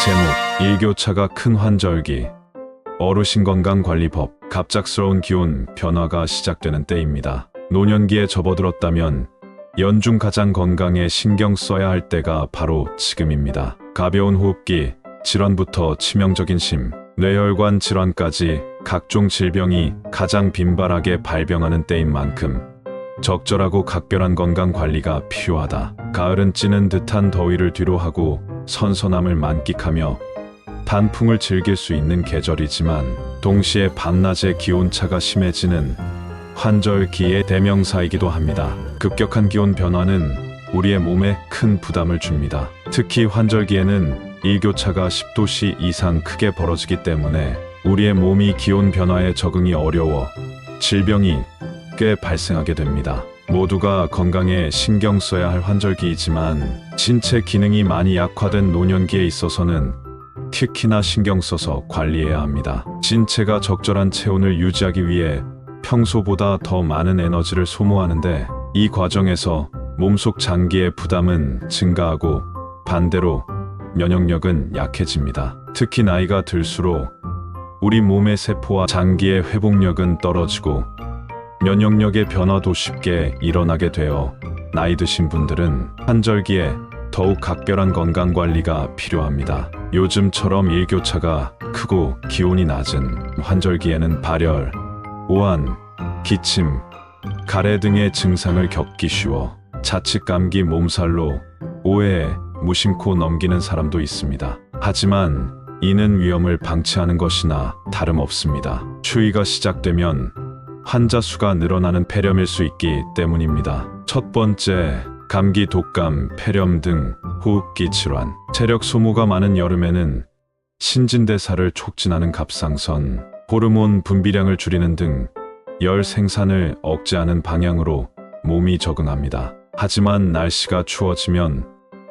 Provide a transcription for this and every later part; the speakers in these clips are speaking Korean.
제목 일교차가 큰 환절기 어르신건강관리법. 갑작스러운 기온 변화가 시작되는 때입니다. 노년기에 접어들었다면 연중 가장 건강에 신경 써야 할 때가 바로 지금입니다. 가벼운 호흡기 질환부터 치명적인 심, 뇌혈관 질환까지 각종 질병이 가장 빈발하게 발병하는 때인 만큼 적절하고 각별한 건강관리가 필요하다. 가을은 찌는 듯한 더위를 뒤로하고 선선함을 만끽하며 단풍을 즐길 수 있는 계절이지만 동시에 밤낮의 기온차가 심해지는 환절기의 대명사이기도 합니다. 급격한 기온 변화는 우리의 몸에 큰 부담을 줍니다. 특히 환절기에는 일교차가 10도씨 이상 크게 벌어지기 때문에 우리의 몸이 기온 변화에 적응이 어려워 질병이 꽤 발생하게 됩니다. 모두가 건강에 신경 써야 할 환절기이지만 신체 기능이 많이 약화된 노년기에 있어서는 특히나 신경 써서 관리해야 합니다. 신체가 적절한 체온을 유지하기 위해 평소보다 더 많은 에너지를 소모하는데 이 과정에서 몸속 장기의 부담은 증가하고 반대로 면역력은 약해집니다. 특히 나이가 들수록 우리 몸의 세포와 장기의 회복력은 떨어지고 면역력의 변화도 쉽게 일어나게 되어 나이 드신 분들은 환절기에 더욱 각별한 건강관리가 필요합니다. 요즘처럼 일교차가 크고 기온이 낮은 환절기에는 발열, 오한, 기침, 가래 등의 증상을 겪기 쉬워 자칫 감기 몸살로 오해에 무심코 넘기는 사람도 있습니다. 하지만 이는 위험을 방치하는 것이나 다름없습니다. 추위가 시작되면 환자 수가 늘어나는 폐렴일 수 있기 때문입니다. 첫 번째, 감기, 독감, 폐렴 등 호흡기 질환. 체력 소모가 많은 여름에는 신진대사를 촉진하는 갑상선, 호르몬 분비량을 줄이는 등 열 생산을 억제하는 방향으로 몸이 적응합니다. 하지만 날씨가 추워지면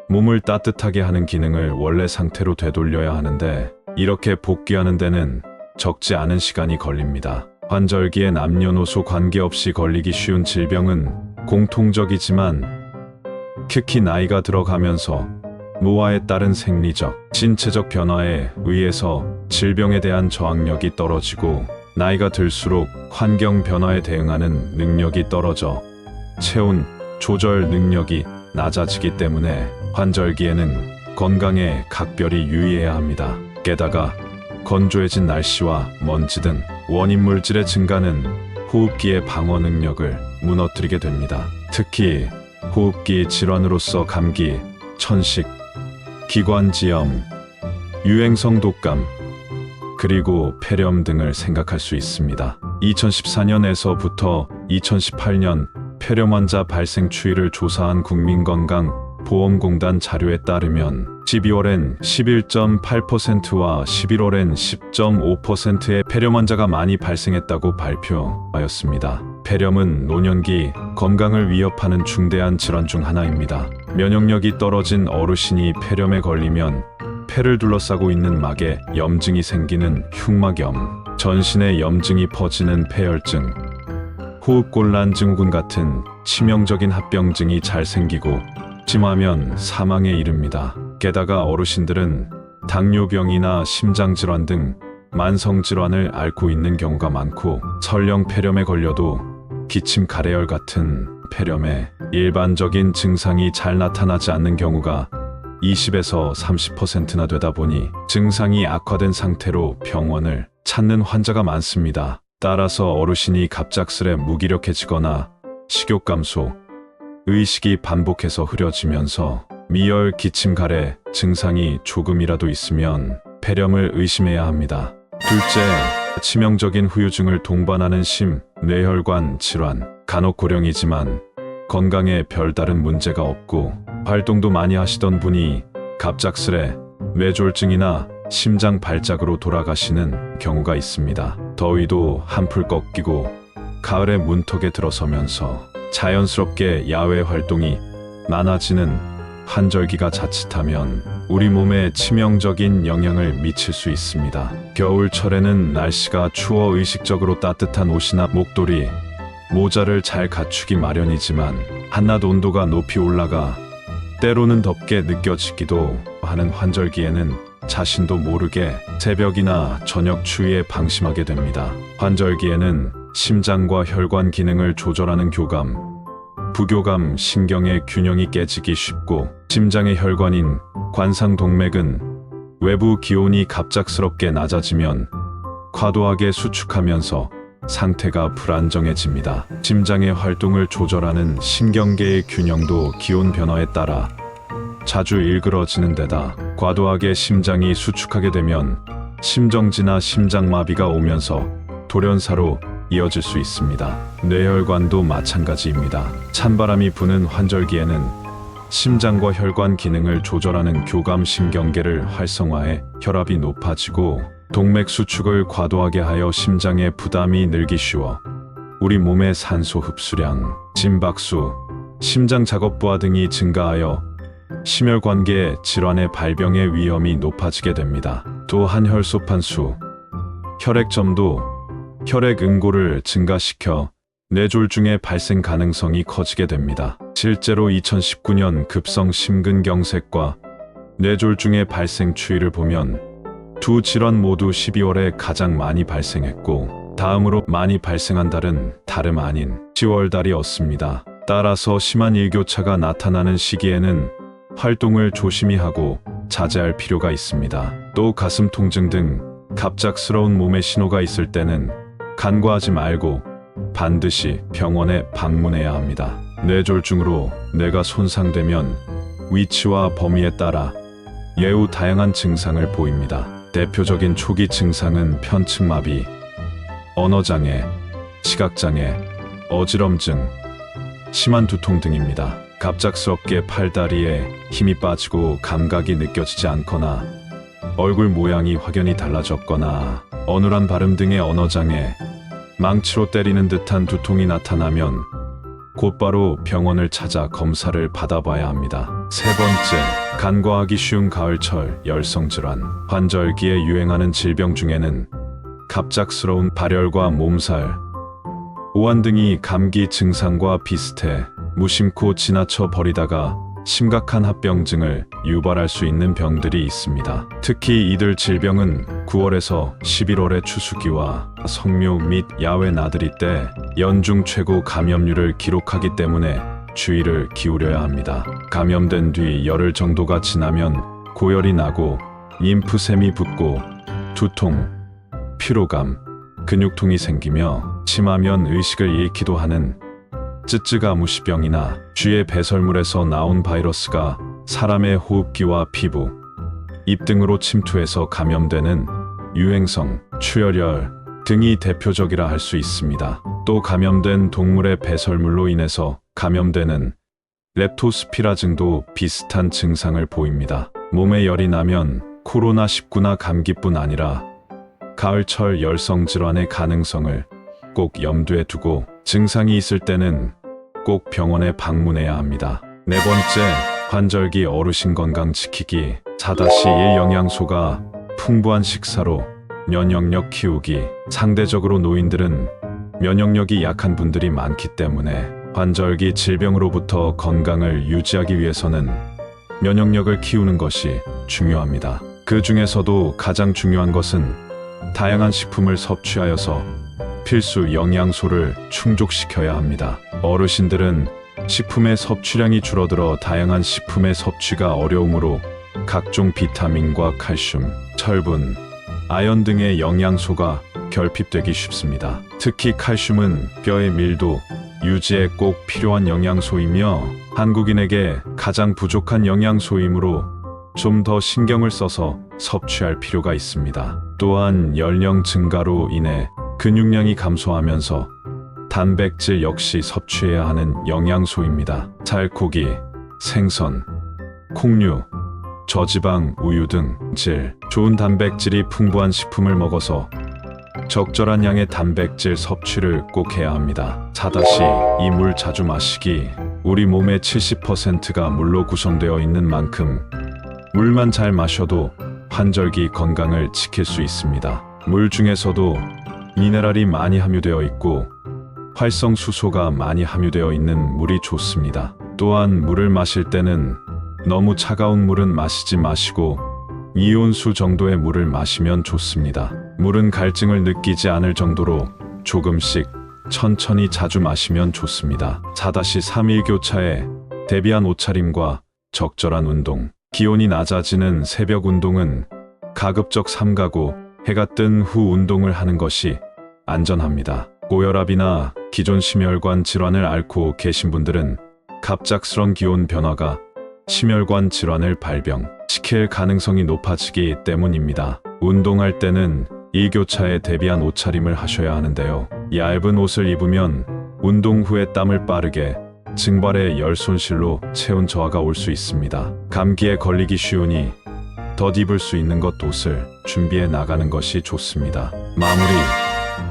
몸을 따뜻하게 하는 기능을 원래 상태로 되돌려야 하는데 이렇게 복귀하는 데는 적지 않은 시간이 걸립니다. 환절기에 남녀노소 관계없이 걸리기 쉬운 질병은 공통적이지만 특히 나이가 들어가면서 노화에 따른 생리적, 신체적 변화에 의해서 질병에 대한 저항력이 떨어지고 나이가 들수록 환경 변화에 대응하는 능력이 떨어져 체온 조절 능력이 낮아지기 때문에 환절기에는 건강에 각별히 유의해야 합니다. 게다가 건조해진 날씨와 먼지 등 원인 물질의 증가는 호흡기의 방어 능력을 무너뜨리게 됩니다. 특히 호흡기 질환으로서 감기, 천식, 기관지염, 유행성 독감, 그리고 폐렴 등을 생각할 수 있습니다. 2014년에서부터 2018년 폐렴 환자 발생 추이를 조사한 국민건강보험공단 자료에 따르면 12월엔 11.8%와 11월엔 10.5%의 폐렴 환자가 많이 발생했다고 발표하였습니다. 폐렴은 노년기 건강을 위협하는 중대한 질환 중 하나입니다. 면역력이 떨어진 어르신이 폐렴에 걸리면 폐를 둘러싸고 있는 막에 염증이 생기는 흉막염, 전신에 염증이 퍼지는 폐혈증, 호흡곤란 증후군 같은 치명적인 합병증이 잘 생기고 심하면 사망에 이릅니다. 게다가 어르신들은 당뇨병이나 심장질환 등 만성질환을 앓고 있는 경우가 많고 설령 폐렴에 걸려도 기침, 가래열 같은 폐렴의 일반적인 증상이 잘 나타나지 않는 경우가 20에서 30%나 되다 보니 증상이 악화된 상태로 병원을 찾는 환자가 많습니다. 따라서 어르신이 갑작스레 무기력해지거나 식욕 감소, 의식이 반복해서 흐려지면서 미열, 기침, 가래 증상이 조금이라도 있으면 폐렴을 의심해야 합니다. 둘째, 치명적인 후유증을 동반하는 심, 뇌혈관 질환. 간혹 고령이지만 건강에 별다른 문제가 없고 활동도 많이 하시던 분이 갑작스레 뇌졸중이나 심장 발작으로 돌아가시는 경우가 있습니다. 더위도 한풀 꺾이고 가을에 문턱에 들어서면서 자연스럽게 야외 활동이 많아지는 환절기가 자칫하면 우리 몸에 치명적인 영향을 미칠 수 있습니다. 겨울철에는 날씨가 추워 의식적으로 따뜻한 옷이나 목도리, 모자를 잘 갖추기 마련이지만 한낮 온도가 높이 올라가 때로는 덥게 느껴지기도 하는 환절기에는 자신도 모르게 새벽이나 저녁 추위에 방심하게 됩니다. 환절기에는 심장과 혈관 기능을 조절하는 교감, 부교감 신경의 균형이 깨지기 쉽고 심장의 혈관인 관상동맥은 외부 기온이 갑작스럽게 낮아지면 과도하게 수축하면서 상태가 불안정해집니다. 심장의 활동을 조절하는 신경계의 균형도 기온 변화에 따라 자주 일그러지는 데다 과도하게 심장이 수축하게 되면 심정지나 심장마비가 오면서 돌연사로 이어질 수 있습니다. 뇌혈관도 마찬가지입니다. 찬바람이 부는 환절기에는 심장과 혈관 기능을 조절하는 교감신경계를 활성화해 혈압이 높아지고 동맥 수축을 과도하게 하여 심장에 부담이 늘기 쉬워 우리 몸의 산소 흡수량, 심박수, 심장 작업부하 등이 증가하여 심혈관계 질환의 발병의 위험이 높아지게 됩니다. 또 한혈소판수, 혈액점도 혈액 응고를 증가시켜 뇌졸중의 발생 가능성이 커지게 됩니다. 실제로 2019년 급성 심근경색과 뇌졸중의 발생 추이를 보면 두 질환 모두 12월에 가장 많이 발생했고 다음으로 많이 발생한 달은 다름 아닌 10월 달이었습니다. 따라서 심한 일교차가 나타나는 시기에는 활동을 조심히 하고 자제할 필요가 있습니다. 또 가슴 통증 등 갑작스러운 몸의 신호가 있을 때는 간과하지 말고 반드시 병원에 방문해야 합니다. 뇌졸중으로 뇌가 손상되면 위치와 범위에 따라 예후 다양한 증상을 보입니다. 대표적인 초기 증상은 편측마비, 언어장애, 시각장애, 어지럼증, 심한 두통 등입니다. 갑작스럽게 팔다리에 힘이 빠지고 감각이 느껴지지 않거나 얼굴 모양이 확연히 달라졌거나 어눌한 발음 등의 언어장애, 망치로 때리는 듯한 두통이 나타나면 곧바로 병원을 찾아 검사를 받아봐야 합니다. 세 번째, 간과하기 쉬운 가을철 열성질환. 환절기에 유행하는 질병 중에는 갑작스러운 발열과 몸살, 오한 등이 감기 증상과 비슷해 무심코 지나쳐 버리다가 심각한 합병증을 유발할 수 있는 병들이 있습니다. 특히 이들 질병은 9월에서 11월의 추수기와 성묘 및 야외 나들이 때 연중 최고 감염률을 기록하기 때문에 주의를 기울여야 합니다. 감염된 뒤 열흘 정도가 지나면 고열이 나고 림프샘이 붓고 두통, 피로감, 근육통이 생기며 심하면 의식을 잃기도 하는 쯔쯔가무시병이나 쥐의 배설물에서 나온 바이러스가 사람의 호흡기와 피부, 입 등으로 침투해서 감염되는 유행성 출혈열 등이 대표적이라 할 수 있습니다. 또 감염된 동물의 배설물로 인해서 감염되는 렙토스피라증도 비슷한 증상을 보입니다. 몸에 열이 나면 코로나19나 감기뿐 아니라 가을철 열성질환의 가능성을 꼭 염두에 두고 증상이 있을 때는 꼭 병원에 방문해야 합니다. 네 번째, 환절기 어르신 건강 지키기. 4-1 영양소가 풍부한 식사로 면역력 키우기. 상대적으로 노인들은 면역력이 약한 분들이 많기 때문에 환절기 질병으로부터 건강을 유지하기 위해서는 면역력을 키우는 것이 중요합니다. 그 중에서도 가장 중요한 것은 다양한 식품을 섭취하여서 필수 영양소를 충족시켜야 합니다. 어르신들은 식품의 섭취량이 줄어들어 다양한 식품의 섭취가 어려우므로 각종 비타민과 칼슘, 철분, 아연 등의 영양소가 결핍되기 쉽습니다. 특히 칼슘은 뼈의 밀도 유지에 꼭 필요한 영양소이며 한국인에게 가장 부족한 영양소이므로 좀 더 신경을 써서 섭취할 필요가 있습니다. 또한 연령 증가로 인해 근육량이 감소하면서 단백질 역시 섭취해야 하는 영양소입니다. 살코기, 생선, 콩류, 저지방, 우유 등 질 좋은 단백질이 풍부한 식품을 먹어서 적절한 양의 단백질 섭취를 꼭 해야 합니다. 4-2 물 자주 마시기. 우리 몸의 70%가 물로 구성되어 있는 만큼 물만 잘 마셔도 환절기 건강을 지킬 수 있습니다. 물 중에서도 미네랄이 많이 함유되어 있고 활성수소가 많이 함유되어 있는 물이 좋습니다. 또한 물을 마실 때는 너무 차가운 물은 마시지 마시고 이온수 정도의 물을 마시면 좋습니다. 물은 갈증을 느끼지 않을 정도로 조금씩 천천히 자주 마시면 좋습니다. 4-3 일교차에 대비한 옷차림과 적절한 운동. 기온이 낮아지는 새벽 운동은 가급적 삼가고 해가 뜬 후 운동을 하는 것이 안전합니다. 고혈압이나 기존 심혈관 질환을 앓고 계신 분들은 갑작스런 기온 변화가 심혈관 질환을 발병시킬 가능성이 높아지기 때문입니다. 운동할 때는 일교차에 대비한 옷차림을 하셔야 하는데요. 얇은 옷을 입으면 운동 후에 땀을 빠르게 증발해 열 손실로 체온 저하가 올 수 있습니다. 감기에 걸리기 쉬우니 덧입을 수 있는 것 옷을 준비해 나가는 것이 좋습니다. 마무리.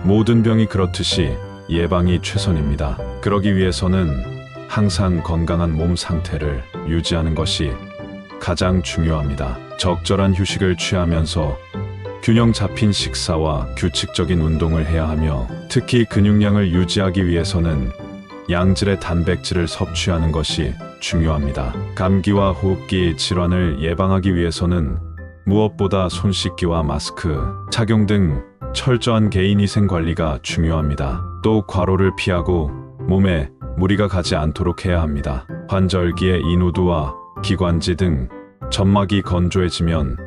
모든 병이 그렇듯이 예방이 최선입니다. 그러기 위해서는 항상 건강한 몸 상태를 유지하는 것이 가장 중요합니다. 적절한 휴식을 취하면서 균형 잡힌 식사와 규칙적인 운동을 해야 하며, 특히 근육량을 유지하기 위해서는 양질의 단백질을 섭취하는 것이 중요합니다. 감기와 호흡기 질환을 예방하기 위해서는 무엇보다 손 씻기와 마스크 착용 등 철저한 개인위생 관리가 중요합니다. 또 과로를 피하고 몸에 무리가 가지 않도록 해야 합니다. 환절기에 인후두와 기관지 등 점막이 건조해지면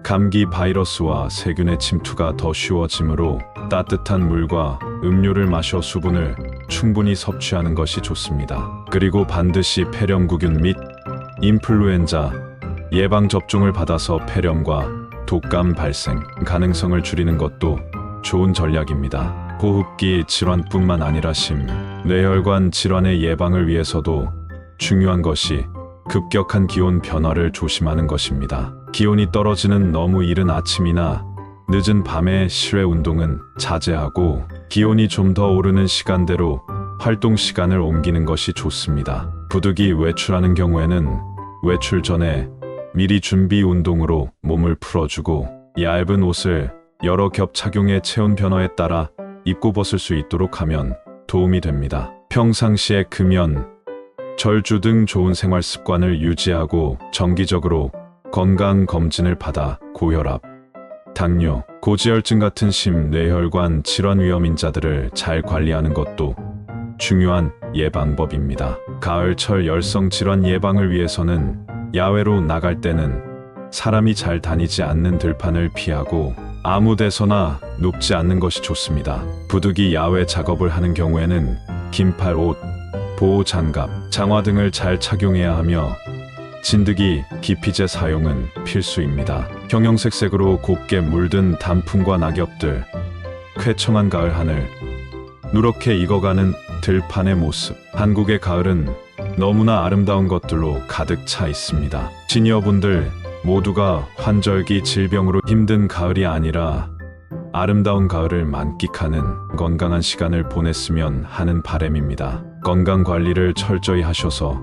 감기 바이러스와 세균의 침투가 더 쉬워지므로 따뜻한 물과 음료를 마셔 수분을 충분히 섭취하는 것이 좋습니다. 그리고 반드시 폐렴구균 및 인플루엔자 예방접종을 받아서 폐렴과 독감 발생 가능성을 줄이는 것도 좋은 전략입니다. 호흡기 질환뿐만 아니라 뇌혈관 질환의 예방을 위해서도 중요한 것이 급격한 기온 변화를 조심하는 것입니다. 기온이 떨어지는 너무 이른 아침이나 늦은 밤에 실외 운동은 자제하고, 기온이 좀 더 오르는 시간대로 활동 시간을 옮기는 것이 좋습니다. 부득이 외출하는 경우에는 외출 전에 미리 준비 운동으로 몸을 풀어주고, 얇은 옷을 여러 겹 착용해 체온 변화에 따라 입고 벗을 수 있도록 하면 도움이 됩니다. 평상시에 금연, 절주 등 좋은 생활 습관을 유지하고 정기적으로 건강 검진을 받아 고혈압, 당뇨, 고지혈증 같은 심뇌혈관 질환 위험인자들을 잘 관리하는 것도 중요한 예방법입니다. 가을철 열성 질환 예방을 위해서는 야외로 나갈 때는 사람이 잘 다니지 않는 들판을 피하고 아무 데서나 눕지 않는 것이 좋습니다. 부득이 야외 작업을 하는 경우에는 긴팔 옷, 보호 장갑, 장화 등을 잘 착용해야 하며, 진드기, 기피제 사용은 필수입니다. 형형색색으로 곱게 물든 단풍과 낙엽들, 쾌청한 가을 하늘, 누렇게 익어가는 들판의 모습. 한국의 가을은 너무나 아름다운 것들로 가득 차 있습니다. 시니어분들 모두가 환절기 질병으로 힘든 가을이 아니라 아름다운 가을을 만끽하는 건강한 시간을 보냈으면 하는 바람입니다. 건강 관리를 철저히 하셔서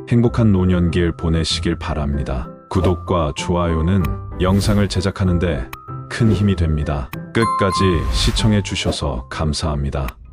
행복한 노년길 보내시길 바랍니다. 구독과 좋아요는 영상을 제작하는 데 큰 힘이 됩니다. 끝까지 시청해 주셔서 감사합니다.